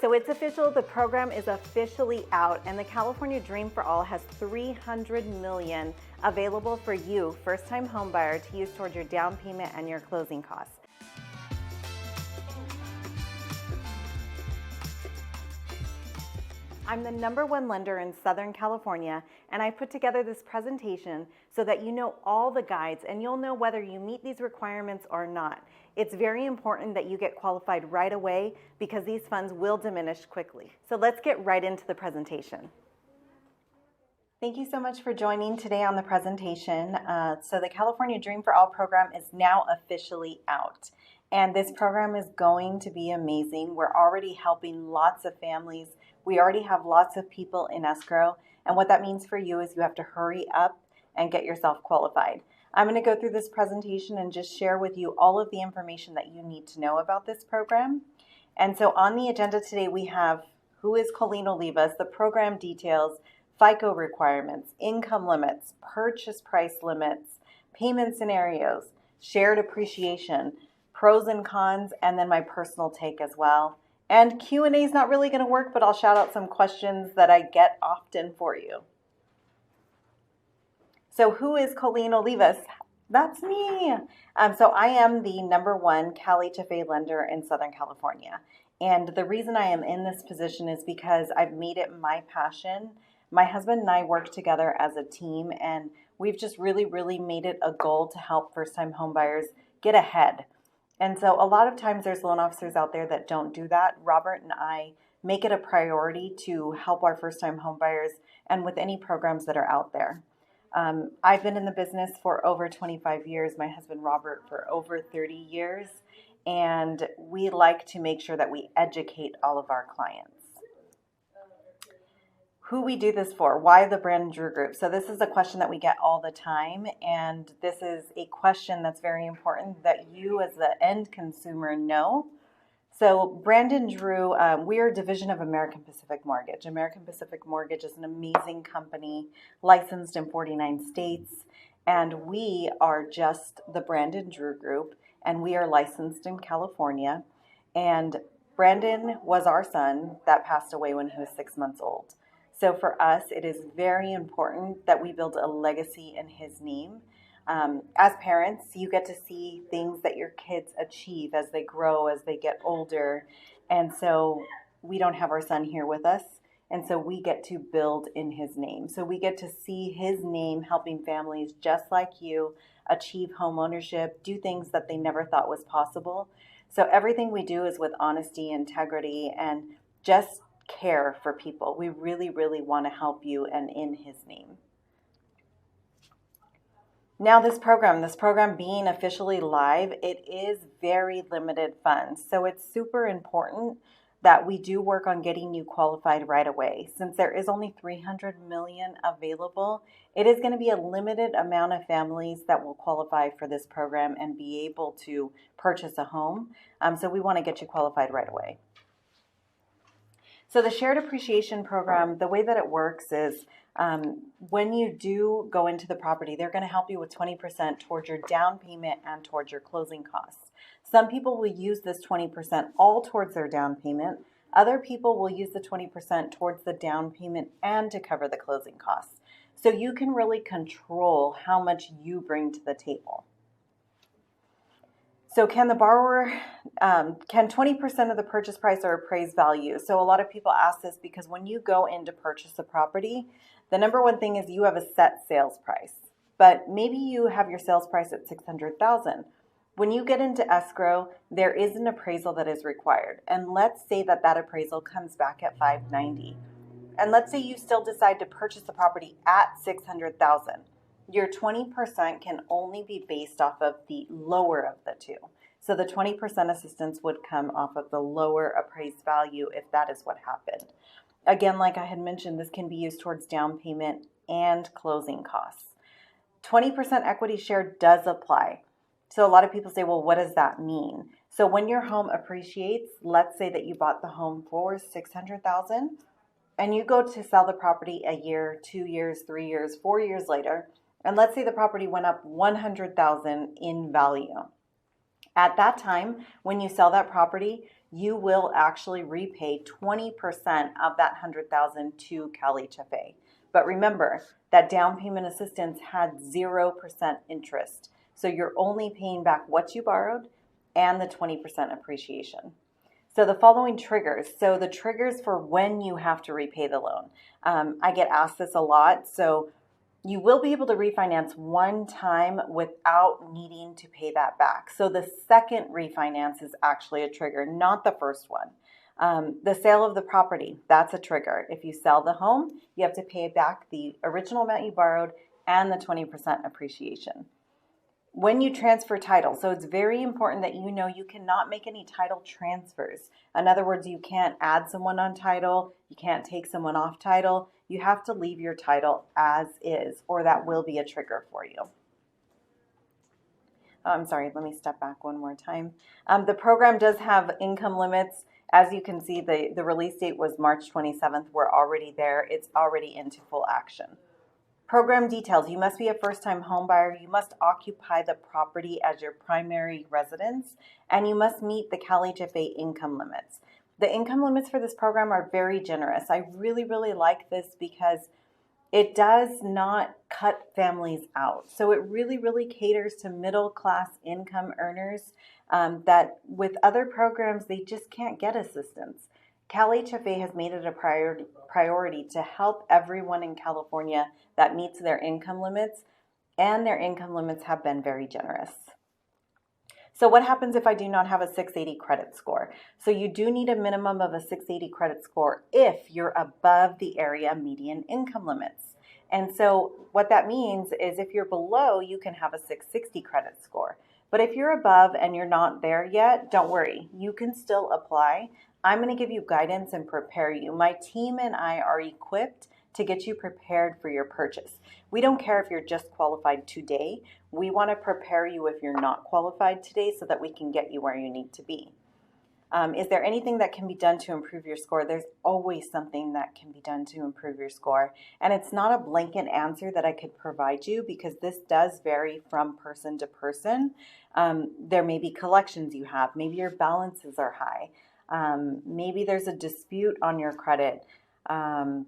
So it's official, the program is officially out, and the California Dream for All has $300 million available for you, first-time homebuyer, to use towards your down payment and your closing costs. I'm the #1 lender in Southern California, and I put together this presentation so that you know all the guides and you'll know whether you meet these requirements or not. It's very important that you get qualified right away because these funds will diminish quickly. So let's get right into the presentation. Thank you so much for joining today on the presentation. So the California Dream for All program is now officially out. And this program is going to be amazing. We're already helping lots of families. We already have lots of people in escrow. And what that means for you is you have to hurry up and get yourself qualified. I'm going to go through this presentation and just share with you all of the information that you need to know about this program. And so on the agenda today, we have who is Colleen Olivas, the program details, FICO requirements, income limits, purchase price limits, payment scenarios, shared appreciation, pros and cons, and then my personal take as well. And Q&A is not really going to work, but I'll shout out some questions that I get often for you. So who is Colleen Olivas? That's me. So I am the #1 CALHFA lender in Southern California. And the reason I am in this position is because I've made it my passion. My husband and I work together as a team, and we've just really made it a goal to help first-time homebuyers get ahead. And so a lot of times there's loan officers out there that don't do that. Robert and I make it a priority to help our first-time homebuyers and with any programs that are out there. I've been in the business for over 25 years, my husband Robert for over 30 years, and we like to make sure that we educate all of our clients. Who we do this for, why the Brandon Drew Group? So this is a question that we get all the time, and this is a question that's very important that you as the end consumer know. So Brandon Drew, we are a division of American Pacific Mortgage. American Pacific Mortgage is an amazing company licensed in 49 states, and we are just the Brandon Drew Group, and we are licensed in California. And Brandon was our son that passed away when he was 6 months old. So for us, it is very important that we build a legacy in his name. As parents, you get to see things that your kids achieve as they grow, as they get older. And so we don't have our son here with us. And so we get to build in his name. So we get to see his name helping families just like you achieve home ownership, do things that they never thought was possible. So everything we do is with honesty, integrity, and just care for people. We really want to help you and in his name. Now this program being officially live, it is very limited funds. So it's super important that we do work on getting you qualified right away. Since there is only $300 million available, it is going to be a limited amount of families that will qualify for this program and be able to purchase a home. So we want to get you qualified right away. So the shared appreciation program, the way that it works is when you do go into the property, they're going to help you with 20% towards your down payment and towards your closing costs. Some people will use this 20% all towards their down payment. Other people will use the 20% towards the down payment and to cover the closing costs. So you can really control how much you bring to the table. So can the borrower, can 20% of the purchase price or appraised value? So a lot of people ask this because when you go in to purchase a property, the #1 thing is you have a set sales price, but maybe you have your sales price at $600,000. When you get into escrow, there is an appraisal that is required. And let's say that that appraisal comes back at $590,000. And let's say you still decide to purchase the property at $600,000. Your 20% can only be based off of the lower of the two. So the 20% assistance would come off of the lower appraised value if that is what happened. Again, like I had mentioned, this can be used towards down payment and closing costs. 20% equity share does apply. So a lot of people say, well, what does that mean? So when your home appreciates, let's say that you bought the home for $600,000 and you go to sell the property a year, 2 years, 3 years, 4 years later, and let's say the property went up $100,000 in value. At that time, when you sell that property, you will actually repay 20% of that $100,000 to CalHFA. But remember, that down payment assistance had 0% interest. So you're only paying back what you borrowed and the 20% appreciation. So the following triggers. So the triggers for when you have to repay the loan. I get asked this a lot. So you will be able to refinance one time without needing to pay that back. So the second refinance is actually a trigger, not the first one. The sale of the property, that's a trigger. If you sell the home, you have to pay back the original amount you borrowed and the 20% appreciation. When you transfer title, so it's very important that you know you cannot make any title transfers. In other words, you can't add someone on title, you can't take someone off title. You have to leave your title as is, or that will be a trigger for you. I'm sorry, let me step back one more time. The program does have income limits. As you can see, the release date was March 27th. We're already there. It's already into full action. Program details. You must be a first-time home buyer. You must occupy the property as your primary residence, and you must meet the CalHFA income limits. The income limits for this program are very generous. I really, really like this because it does not cut families out. So it really, really caters to middle-class income earners that with other programs, they just can't get assistance. CalHFA has made it a priority to help everyone in California that meets their income limits, and their income limits have been very generous. So what happens if I do not have a 680 credit score? So you do need a minimum of a 680 credit score if you're above the area median income limits. And so what that means is if you're below, you can have a 660 credit score. But if you're above and you're not there yet, don't worry, you can still apply. I'm going to give you guidance and prepare you. My team and I are equipped to get you prepared for your purchase. We don't care if you're just qualified today. We want to prepare you if you're not qualified today so that we can get you where you need to be. Is there anything that can be done to improve your score? There's always something that can be done to improve your score. And it's not a blanket answer that I could provide you because this does vary from person to person. There may be collections you have. Maybe your balances are high. Maybe there's a dispute on your credit.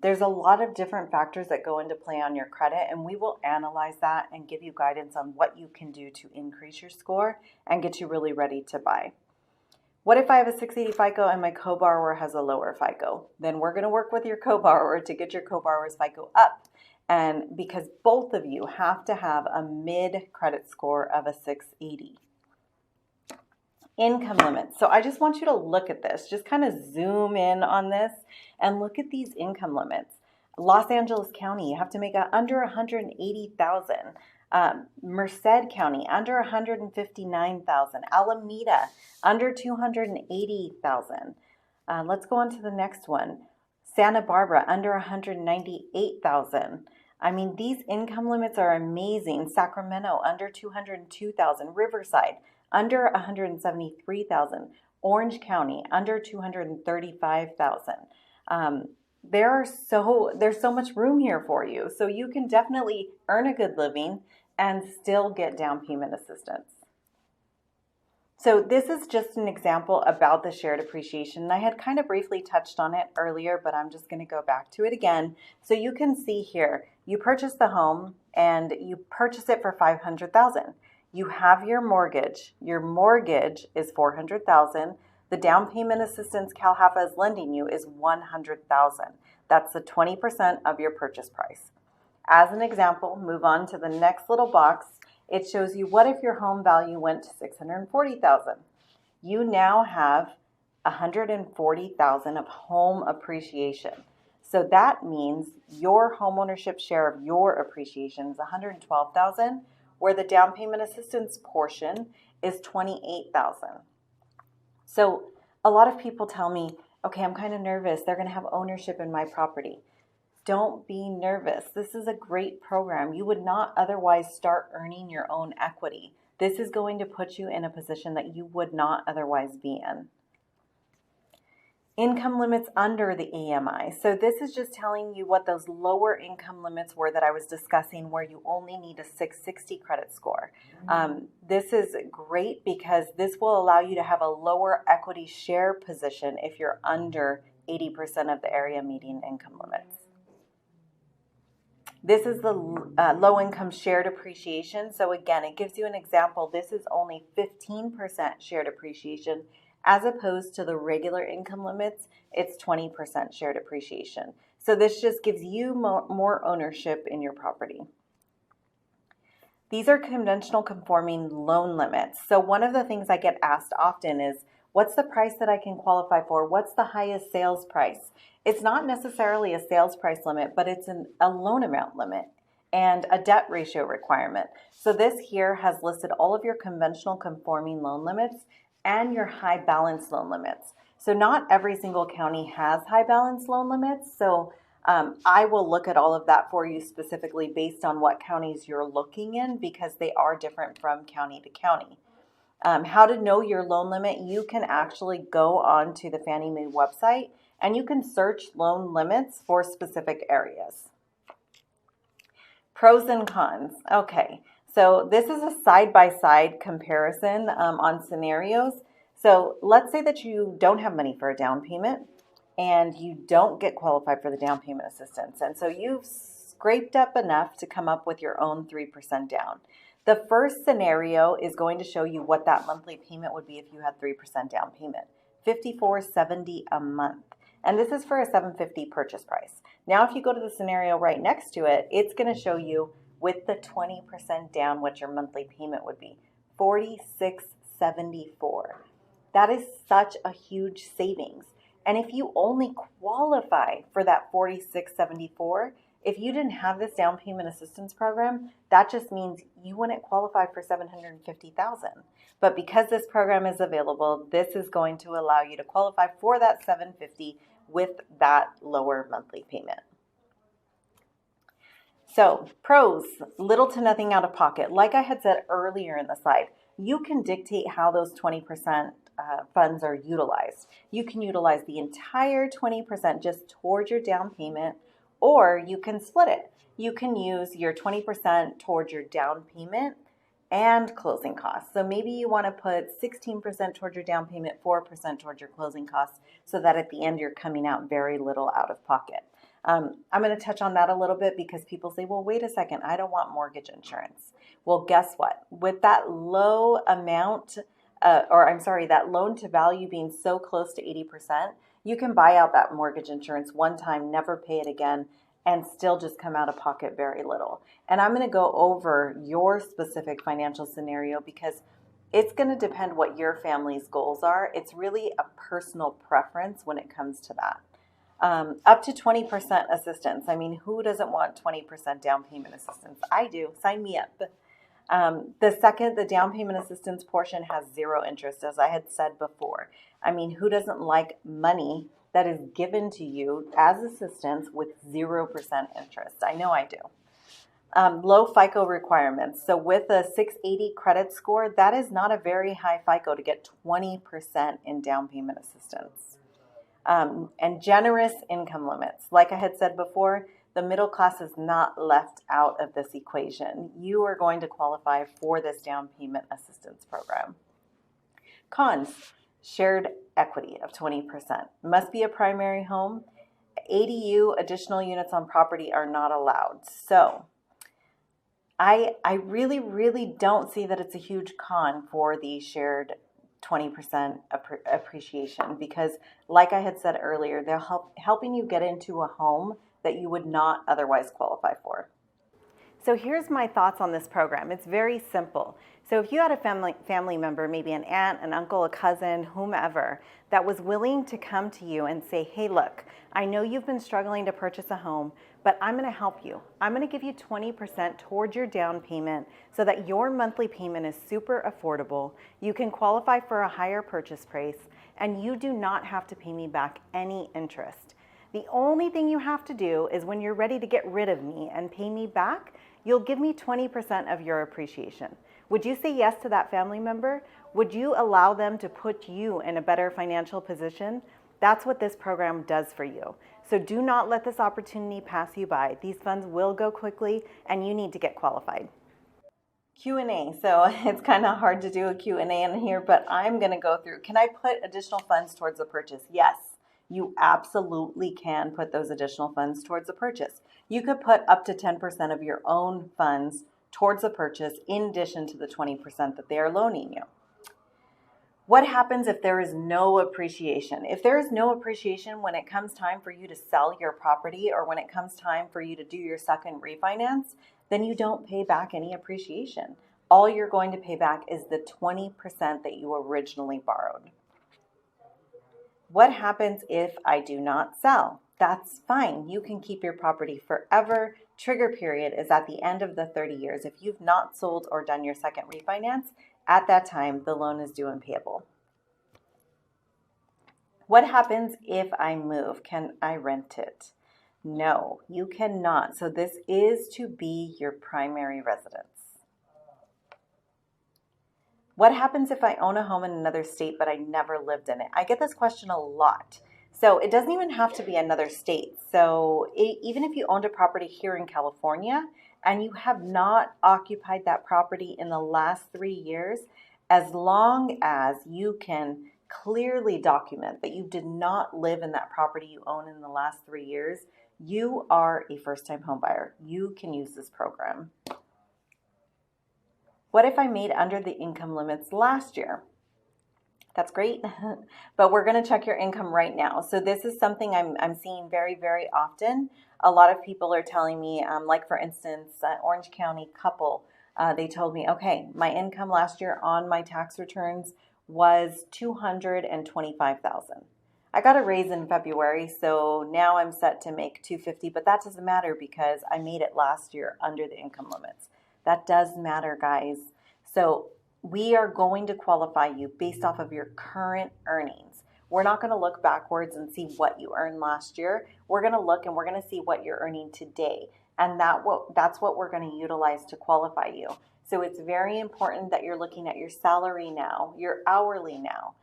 There's a lot of different factors that go into play on your credit, and we will analyze that and give you guidance on what you can do to increase your score and get you really ready to buy. What if I have a 680 FICO and my co-borrower has a lower FICO? Then we're going to work with your co-borrower to get your co-borrower's FICO up. And because both of you have to have a mid credit score of a 680. Income limits. So I just want you to look at this, just kind of zoom in on this and look at these income limits. Los Angeles County, you have to make under 180,000. Merced County, under 159,000. Alameda, under 280,000. Let's go on to the next one. Santa Barbara, under 198,000. I mean, these income limits are amazing. Sacramento, under 202,000. Riverside, under 173,000. Orange County, under 235,000. There's so much room here for you. So you can definitely earn a good living and still get down payment assistance. So this is just an example about the shared appreciation. I had kind of briefly touched on it earlier, but I'm just going to go back to it again. So you can see here, you purchase the home and you purchase it for $500,000. You have your mortgage. Your mortgage is $400,000. The down payment assistance CalHFA is lending you is $100,000. That's the 20% of your purchase price. As an example, move on to the next little box. It shows you what if your home value went to $640,000. You now have $140,000 of home appreciation. So that means your homeownership share of your appreciation is $112,000, where the down payment assistance portion is $28,000. So a lot of people tell me, okay, I'm kind of nervous. They're going to have ownership in my property. Don't be nervous. This is a great program. You would not otherwise start earning your own equity. This is going to put you in a position that you would not otherwise be in. Income limits under the AMI. So this is just telling you what those lower income limits were that I was discussing, where you only need a 660 credit score. This is great because this will allow you to have a lower equity share position if you're under 80% of the area median income limits. This is the low income shared appreciation. So again, it gives you an example. This is only 15% shared appreciation, as opposed to the regular income limits, it's 20% shared appreciation. So this just gives you more ownership in your property. These are conventional conforming loan limits. So one of the things I get asked often is, what's the price that I can qualify for? What's the highest sales price? It's not necessarily a sales price limit, but it's a loan amount limit and a debt ratio requirement. So this here has listed all of your conventional conforming loan limits and your high balance loan limits. So not every single county has high balance loan limits. So I will look at all of that for you specifically based on what counties you're looking in, because they are different from county to county. How to know your loan limit? You can actually go on to the Fannie Mae website and you can search loan limits for specific areas. Pros and cons. Okay, so this is a side-by-side comparison on scenarios. So let's say that you don't have money for a down payment and you don't get qualified for the down payment assistance. And so you've scraped up enough to come up with your own 3% down. The first scenario is going to show you what that monthly payment would be if you had 3% down payment, $54.70 a month. And this is for a $750 purchase price. Now, if you go to the scenario right next to it, it's going to show you with the 20% down what your monthly payment would be, $46.74. That is such a huge savings. And if you only qualify for that $46.74, if you didn't have this down payment assistance program, that just means you wouldn't qualify for $750,000. But because this program is available, this is going to allow you to qualify for that $750 with that lower monthly payment. So pros, little to nothing out of pocket. Like I had said earlier in the slide, you can dictate how those 20% funds are utilized. You can utilize the entire 20% just towards your down payment, or you can split it. You can use your 20% towards your down payment and closing costs. So maybe you want to put 16% towards your down payment, 4% towards your closing costs, so that at the end you're coming out very little out of pocket. I'm going to touch on that a little bit because people say, well, wait a second, I don't want mortgage insurance. Well, guess what? With that low amount, that loan to value being so close to 80%, you can buy out that mortgage insurance one time, never pay it again, and still just come out of pocket very little. And I'm going to go over your specific financial scenario because it's going to depend what your family's goals are. It's really a personal preference when it comes to that. Up to 20% assistance. I mean, who doesn't want 20% down payment assistance? I do. Sign me up. The down payment assistance portion has zero interest, as I had said before. I mean, who doesn't like money that is given to you as assistance with 0% interest? I know I do. Low FICO requirements. So with a 680 credit score, that is not a very high FICO to get 20% in down payment assistance. And generous income limits. Like I had said before, the middle class is not left out of this equation. You are going to qualify for this down payment assistance program. Cons, shared equity of 20%. Must be a primary home. ADU, additional units on property, are not allowed. So I really, really don't see that it's a huge con for the shared 20% appreciation because, like I had said earlier, they're helping you get into a home that you would not otherwise qualify for. So here's my thoughts on this program. It's very simple. So if you had a family member, maybe an aunt, an uncle, a cousin, whomever, that was willing to come to you and say, hey, look, I know you've been struggling to purchase a home, but I'm going to help you. I'm going to give you 20% towards your down payment so that your monthly payment is super affordable. You can qualify for a higher purchase price, and you do not have to pay me back any interest. The only thing you have to do is when you're ready to get rid of me and pay me back, you'll give me 20% of your appreciation. Would you say yes to that family member? Would you allow them to put you in a better financial position? That's what this program does for you. So do not let this opportunity pass you by. These funds will go quickly and you need to get qualified. Q&A. So it's kind of hard to do a Q&A in here, but I'm going to go through. Can I put additional funds towards the purchase? Yes, you absolutely can put those additional funds towards the purchase. You could put up to 10% of your own funds towards the purchase in addition to the 20% that they are loaning you. What happens if there is no appreciation? If there is no appreciation when it comes time for you to sell your property or when it comes time for you to do your second refinance, then you don't pay back any appreciation. All you're going to pay back is the 20% that you originally borrowed. What happens if I do not sell? That's fine. You can keep your property forever. Trigger period is at the end of the 30 years. If you've not sold or done your second refinance, at that time, the loan is due and payable. What happens if I move? Can I rent it? No, you cannot. So this is to be your primary residence. What happens if I own a home in another state but I never lived in it? I get this question a lot. So it doesn't even have to be another state. So even if you owned a property here in California and you have not occupied that property in the last 3 years, as long as you can clearly document that you did not live in that property you own in the last 3 years, you are a first-time home buyer. You can use this program. What if I made under the income limits last year? That's great, but we're going to check your income right now. So this is something I'm seeing very, very often. A lot of people are telling me, like for instance, Orange County couple, they told me, okay, my income last year on my tax returns was $225,000. I got a raise in February, so now I'm set to make $250,000, but that doesn't matter because I made it last year under the income limits. That does matter, guys. So we are going to qualify you based off of your current earnings. We're not going to look backwards and see what you earned last year. We're going to look and we're going to see what you're earning today. And that's what we're going to utilize to qualify you. So it's very important that you're looking at your salary now, your hourly now.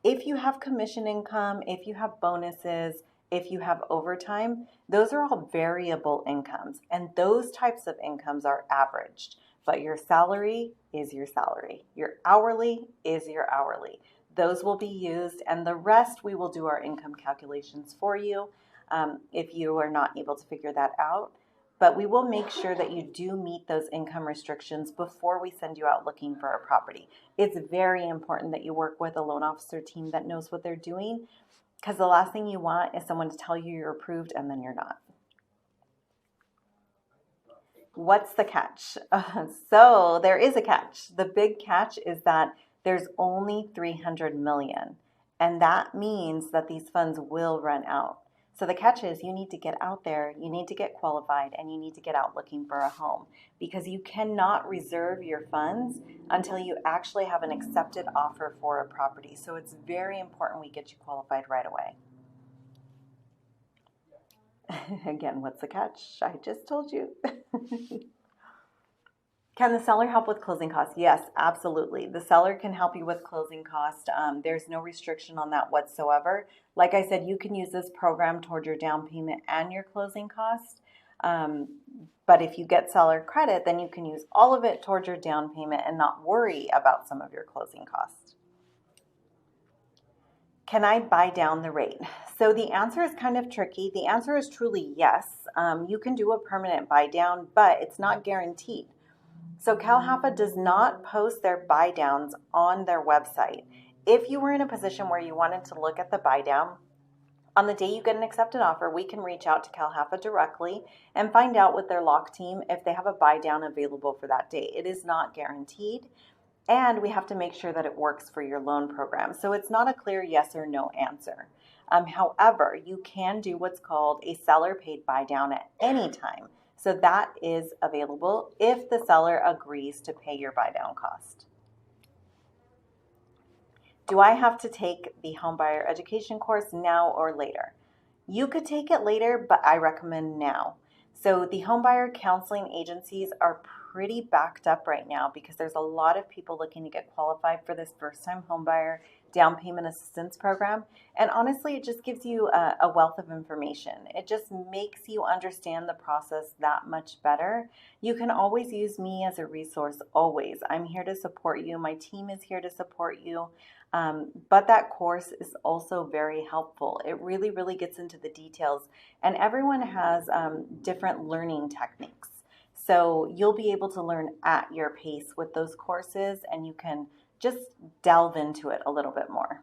If you have commission income, if you have bonuses, if you have overtime, those are all variable incomes. And those types of incomes are averaged. But your salary is your salary. Your hourly is your hourly. Those will be used, and the rest we will do our income calculations for you if you are not able to figure that out. But we will make sure that you do meet those income restrictions before we send you out looking for a property. It's very important that you work with a loan officer team that knows what they're doing, because the last thing you want is someone to tell you you're approved and then you're not. What's the catch? So there is a catch. The big catch is that there's only $300 million, and that means that these funds will run out. So the catch is you need to get out there, you need to get qualified, and you need to get out looking for a home, because you cannot reserve your funds until you actually have an accepted offer for a property. So it's very important we get you qualified right away. Again, what's the catch? I just told you. Can the seller help with closing costs? Yes, absolutely. The seller can help you with closing costs. There's no restriction on that whatsoever. Like I said, you can use this program toward your down payment and your closing costs. But if you get seller credit, then you can use all of it towards your down payment and not worry about some of your closing costs. Can I buy down the rate? So the answer is kind of tricky. The answer is truly yes. You can do a permanent buy down, but it's not guaranteed. So CALHFA does not post their buy downs on their website. If you were in a position where you wanted to look at the buy down, on the day you get an accepted offer, we can reach out to CALHFA directly and find out with their lock team if they have a buy down available for that day. It is not guaranteed. And we have to make sure that it works for your loan program. So it's not a clear yes or no answer. However, you can do what's called a seller paid buy down at any time. So that is available if the seller agrees to pay your buy down cost. Do I have to take the homebuyer education course now or later? You could take it later, but I recommend now. So the homebuyer counseling agencies are pretty backed up right now because there's a lot of people looking to get qualified for this first-time homebuyer. down payment assistance program. And honestly, it just gives you a wealth of information. It just makes you understand the process that much better. You can always use me as a resource, always. I'm here to support you. My team is here to support you. But that course is also very helpful. It really, really gets into the details, and everyone has different learning techniques. So you'll be able to learn at your pace with those courses, and you can just delve into it a little bit more.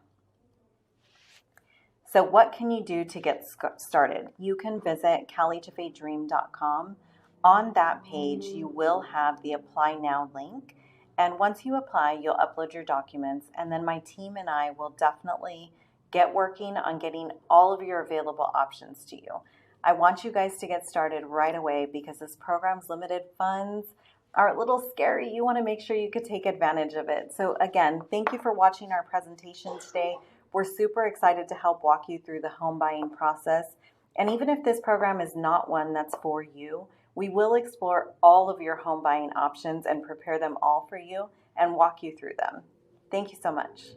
So what can you do to get started? You can visit CALHFADream.com. On that page, you will have the Apply Now link. And once you apply, you'll upload your documents, and then my team and I will definitely get working on getting all of your available options to you. I want you guys to get started right away because this program's limited funds are a little scary. You want to make sure you could take advantage of it. So again, thank you for watching our presentation today. We're super excited to help walk you through the home buying process. And even if this program is not one that's for you, we will explore all of your home buying options and prepare them all for you and walk you through them. Thank you so much.